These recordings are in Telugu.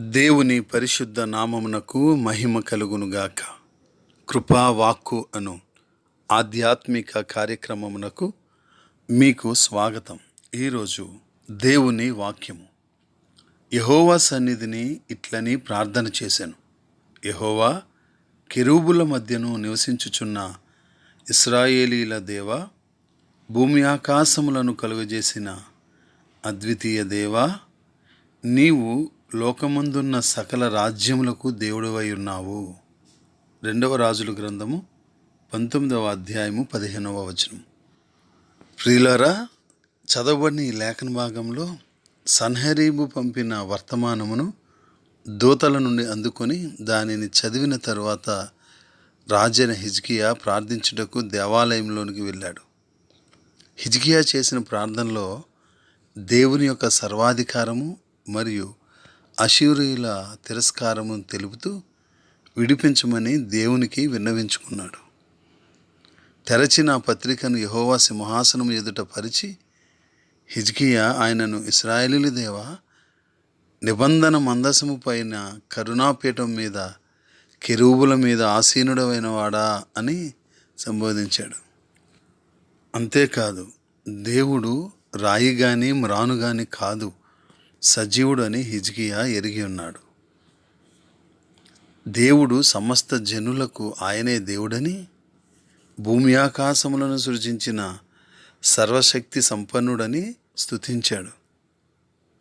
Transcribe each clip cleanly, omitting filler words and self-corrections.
దేవుని పరిశుద్ధ నామమునకు మహిమ కలుగునుగాక. కృపా వాక్కు అను ఆధ్యాత్మిక కార్యక్రమమునకు మీకు స్వాగతం. ఈరోజు దేవుని వాక్యము. యెహోవా సన్నిధిని ఇట్లని ప్రార్థన చేశాను. యెహోవా, కెరూబుల మధ్యను నివసించుచున్న ఇశ్రాయేలీల దేవా, భూమి ఆకాశములను కలుగజేసిన అద్వితీయ దేవా, నీవు లోకమందున్న సకల రాజ్యములకు దేవుడవై ఉన్నావు. 2వ రాజుల గ్రంథము 19వ అధ్యాయము 15వ వచనం. ప్రియులారా, చదవబడిన ఈ లేఖన భాగంలో సన్హెరీబు పంపిన వర్తమానమును దూతల నుండి అందుకొని దానిని చదివిన తరువాత రాజైన హిజ్కియా ప్రార్థించుటకు దేవాలయంలోనికి వెళ్ళాడు. హిజ్కియా చేసిన ప్రార్థనలో దేవుని యొక్క సర్వాధికారము మరియు అష్షూరీయుల తిరస్కారము తెలుపుతూ విడిపించమని దేవునికి విన్నవించుకున్నాడు. తెరచిన పత్రికను యెహోవా సింహాసనం ఎదుట పరిచి, హిజ్కియా ఆయనను, ఇశ్రాయేలీల దేవా, నిబంధన మందసము పైన కరుణాపీఠం మీద కెరూబుల మీద ఆసీనుడమైన వాడా అని సంబోధించాడు. అంతేకాదు, దేవుడు రాయి గాని మ్రాను గాని కాదు, సజీవుడు అని హిజ్కియా ఎరిగి ఉన్నాడు. దేవుడు సమస్త జనులకు ఆయనే దేవుడని, భూమి ఆకాశములను సృజించిన సర్వశక్తి సంపన్నుడని స్తుతించాడు.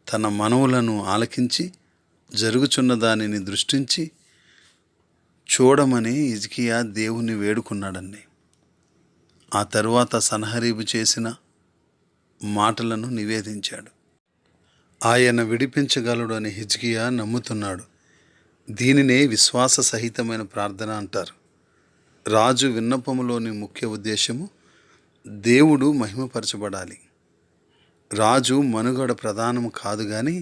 తన మనవులను ఆలకించి జరుగుచున్న దానిని దృష్టించి చూడమని హిజ్కియా దేవుని వేడుకున్నాడండి. ఆ తరువాత సన్హెరీబు చేసిన మాటలను నివేదించాడు. ఆయన విడిపించగలడు అని హిజ్కియా నమ్ముతున్నాడు. దీనినే విశ్వాస సహితమైన ప్రార్థన అంటారు. రాజు విన్నపములోని ముఖ్య ఉద్దేశము దేవుడు మహిమపరచబడాలి. రాజు మనుగడ ప్రధానము కాదు కానీ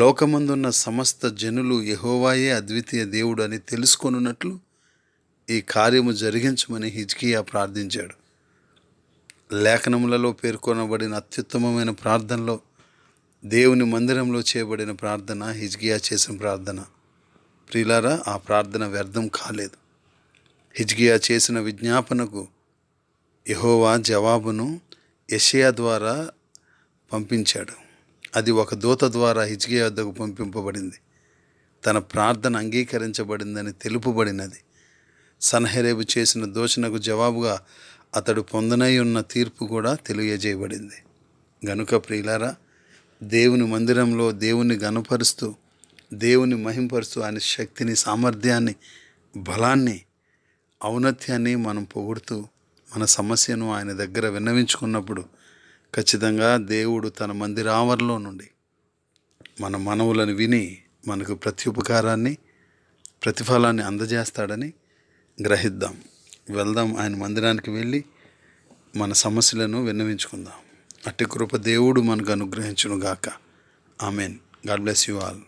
లోకమందున్న సమస్త జనులు యెహోవాయే అద్వితీయ దేవుడు అని తెలుసుకొనున్నట్లు ఈ కార్యము జరిగించమని హిజ్కియా ప్రార్థించాడు. లేఖనములలో పేర్కొనబడిన అత్యుత్తమమైన ప్రార్థనలో దేవుని మందిరంలో చేయబడిన ప్రార్థన హిజ్కియా చేసిన ప్రార్థన. ప్రియులారా, ఆ ప్రార్థన వ్యర్థం కాలేదు. హిజ్కియా చేసిన విజ్ఞాపనకు యెహోవా జవాబును యెషయా ద్వారా పంపించాడు. అది ఒక దూత ద్వారా హిజ్కియా వద్దకు పంపింపబడింది. తన ప్రార్థన అంగీకరించబడిందని తెలుపబడినది. సన్హెరీబు చేసిన దూషణకు జవాబుగా అతడు పొందనై ఉన్న తీర్పు కూడా తెలియజేయబడింది. గనుక ప్రియులారా, దేవుని మందిరంలో దేవుని ఘనపరుస్తూ, దేవుని మహింపరుస్తూ ఆయన శక్తిని, సామర్థ్యాన్ని, బలాన్ని, ఔన్నత్యాన్ని మనం పొగుడుతూ మన సమస్యను ఆయన దగ్గర విన్నవించుకున్నప్పుడు ఖచ్చితంగా దేవుడు తన మందిరావరణలో నుండి మన మనవులను విని మనకు ప్రత్యుపకారాన్ని, ప్రతిఫలాన్ని అందజేస్తాడని గ్రహిద్దాం. వెళ్దాం, ఆయన మందిరానికి వెళ్ళి మన సమస్యలను విన్నవించుకుందాం. అట్టి కృప దేవుడు మనకు అనుగ్రహించును గాక. Amen. God bless you all.